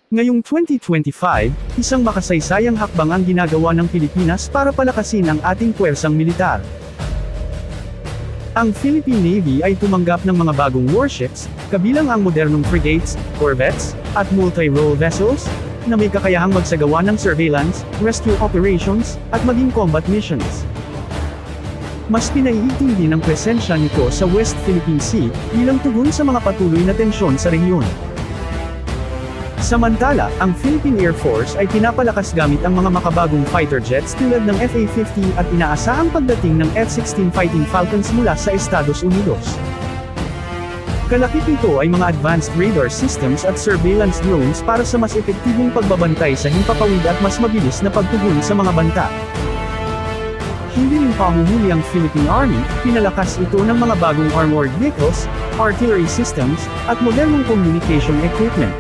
Ngayong 2025, isang makasaysayang hakbang ang ginagawa ng Pilipinas para palakasin ang ating puwersang militar. Ang Philippine Navy ay tumanggap ng mga bagong warships, kabilang ang modernong frigates, corvettes, at multi-role vessels, na may kakayahang magsagawa ng surveillance, rescue operations, at maging combat missions. Mas pinaiiting din ang presensya nito sa West Philippine Sea, bilang tugon sa mga patuloy na tensyon sa rehiyon. Samantala, ang Philippine Air Force ay pinapalakas gamit ang mga makabagong fighter jets tulad ng FA-50 at inaasahang pagdating ng F-16 Fighting Falcons mula sa Estados Unidos. Kalakip ito ay mga advanced radar systems at surveillance drones para sa mas epektibong pagbabantay sa himpapawid at mas mabilis na pagtugon sa mga banta. Hindi rin pahuhuli ang Philippine Army, pinalakas ito ng mga bagong armored vehicles, artillery systems, at modernong communication equipment.